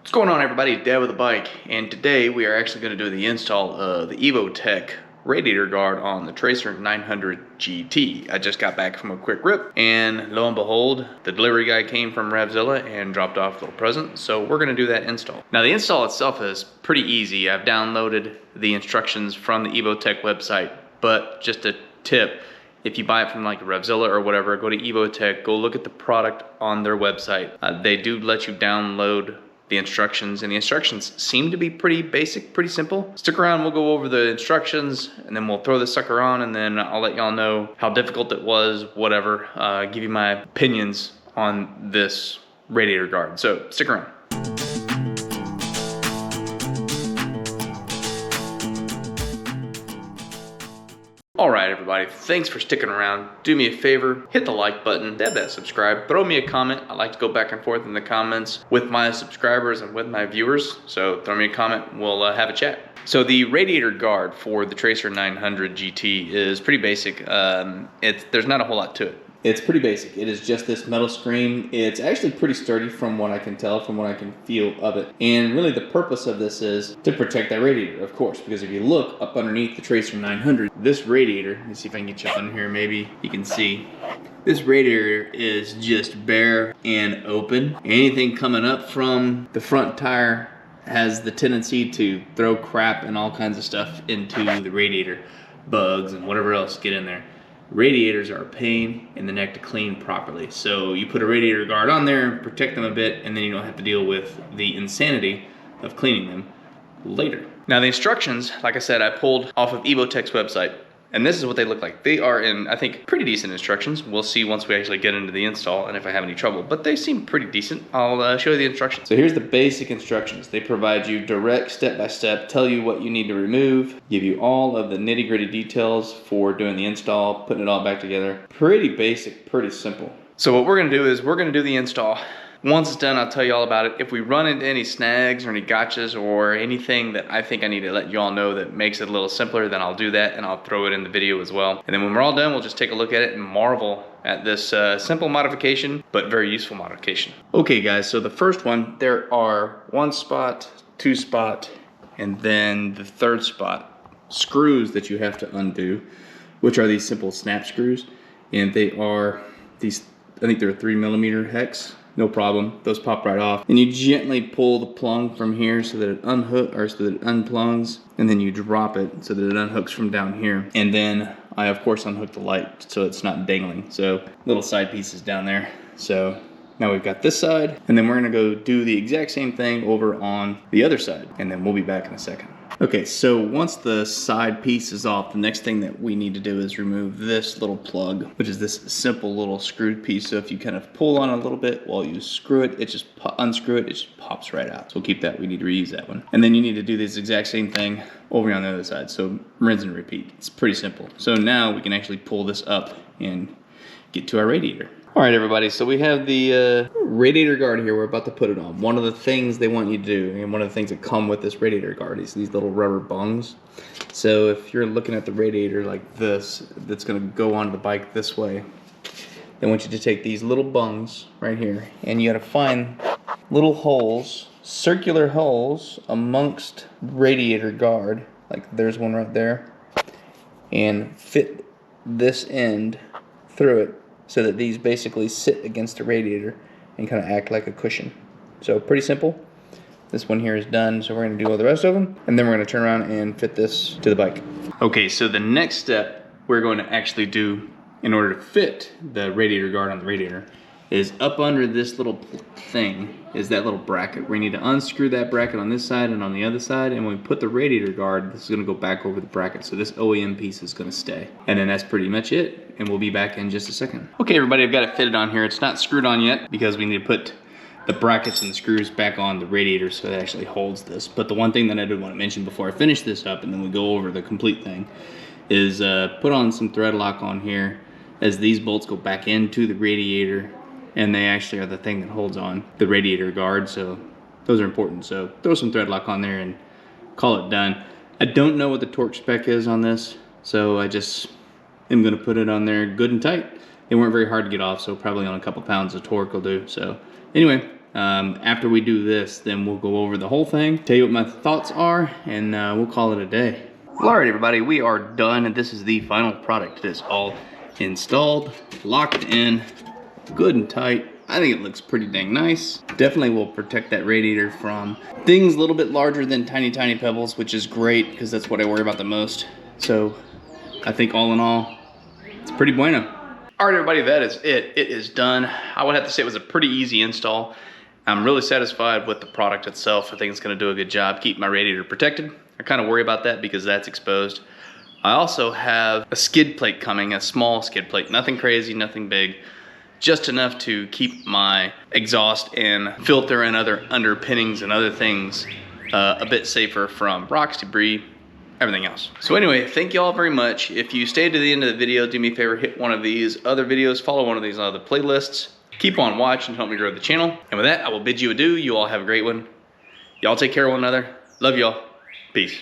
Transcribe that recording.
What's going on, everybody? Dad with a bike, and today we are actually going to do the install of the Evotech Radiator Guard on the Tracer 900 GT. I just got back from a quick rip, and lo and behold, the delivery guy came from Revzilla and dropped off a little present, so we're going to do that install. Now, the install itself is pretty easy. I've downloaded the instructions from the Evotech website, but just a tip, if you buy it from like Revzilla or whatever, go to Evotech, go look at the product on their website. They do let you download the instructions, and the instructions seem to be pretty basic, pretty simple. Stick around, we'll go over the instructions, and then we'll throw this sucker on, and then I'll let y'all know how difficult it was, whatever. Give you my opinions on this radiator guard. So stick around. All right, everybody, thanks for sticking around. Do me a favor, hit the like button, dab that subscribe, throw me a comment. I like to go back and forth in the comments with my subscribers and with my viewers, so throw me a comment, we'll have a chat. So the radiator guard for the Tracer 900 GT is pretty basic. There's not a whole lot to it. It's pretty basic. It is just this metal screen. It's actually pretty sturdy from what I can tell, from what I can feel of it. And really the purpose of this is to protect that radiator, of course, because if you look up underneath the Tracer 900, this radiator, let me see if I can get you up in here, maybe you can see, this radiator is just bare and open. Anything coming up from the front tire has the tendency to throw crap and all kinds of stuff into the radiator, bugs and whatever else get in there. Radiators are a pain in the neck to clean properly. So you put a radiator guard on there, protect them a bit, and then you don't have to deal with the insanity of cleaning them later. Now the instructions, like I said, I pulled off of Evotech's website, and this is what they look like. They are in, I think, pretty decent instructions. We'll see once we actually get into the install and if I have any trouble, but they seem pretty decent. I'll show you the instructions. So here's the basic instructions. They provide you direct step-by-step, tell you what you need to remove, give you all of the nitty-gritty details for doing the install, putting it all back together. Pretty basic, pretty simple. So what we're gonna do is we're gonna do the install. Once it's done, I'll tell you all about it. If we run into any snags or any gotchas or anything that I think I need to let you all know that makes it a little simpler, then I'll do that and I'll throw it in the video as well. And then when we're all done, we'll just take a look at it and marvel at this simple modification, but very useful modification. Okay guys, so the first one, there are 1 spot, 2 spot, and then the 3rd spot screws that you have to undo, which are these simple snap screws. And they are these, I think they're 3mm hex. No problem, those pop right off. And you gently pull the plung from here so that it unplungs, and then you drop it so that it unhooks from down here. And then I of course unhook the light so it's not dangling. So little side pieces down there. So now we've got this side, and then we're gonna go do the exact same thing over on the other side, and then we'll be back in a second. Okay, so once the side piece is off, the next thing that we need to do is remove this little plug, which is this simple little screwed piece. So if you kind of pull on it a little bit while you screw it, it just unscrew it, it just pops right out. So we'll keep that, we need to reuse that one. And then you need to do this exact same thing over on the other side. So rinse and repeat, it's pretty simple. So now we can actually pull this up and get to our radiator. All right, everybody, so we have the radiator guard here. We're about to put it on. One of the things they want you to do, and one of the things that come with this radiator guard, is these little rubber bungs. So if you're looking at the radiator like this, that's gonna go onto the bike this way, they want you to take these little bungs right here, and you gotta find little holes, circular holes amongst radiator guard, like there's one right there, and fit this end through it, so that these basically sit against the radiator and kind of act like a cushion. So pretty simple. This one here is done, so we're gonna do all the rest of them, and then we're gonna turn around and fit this to the bike. Okay, so the next step we're going to actually do in order to fit the radiator guard on the radiator is up under this little thing is that little bracket. We need to unscrew that bracket on this side and on the other side, and when we put the radiator guard, this is gonna go back over the bracket, so this OEM piece is gonna stay. And then that's pretty much it, and we'll be back in just a second. Okay, everybody, I've got it fitted on here. It's not screwed on yet because we need to put the brackets and the screws back on the radiator so it actually holds this. But the one thing that I did want to mention before I finish this up, and then we go over the complete thing, is put on some thread lock on here, as these bolts go back into the radiator, and they actually are the thing that holds on the radiator guard, so those are important. So throw some thread lock on there and call it done. I don't know what the torque spec is on this, so I just am gonna put it on there good and tight. They weren't very hard to get off, so probably on a couple pounds of torque will do. So anyway, After we do this, then we'll go over the whole thing, tell you what my thoughts are, and we'll call it a day. Well, all right, everybody, we are done, and this is the final product. It is all installed, locked in, good and tight. I think it looks pretty dang nice. Definitely will protect that radiator from things a little bit larger than tiny pebbles, which is great because that's what I worry about the most. So I think all in all, it's pretty bueno. All right, everybody, that is it. It is done. I would have to say it was a pretty easy install. I'm really satisfied with the product itself. I think it's gonna do a good job, keep my radiator protected. I kind of worry about that because that's exposed. I also have a skid plate coming, a small skid plate, nothing crazy, nothing big, just enough to keep my exhaust and filter and other underpinnings and other things a bit safer from rocks, debris, everything else. So anyway, thank you all very much. If you stayed to the end of the video, do me a favor, hit one of these other videos, follow one of these other playlists, keep on watching, help me grow the channel. And with that, I will bid you adieu. You all have a great one. Y'all take care of one another. Love y'all. Peace.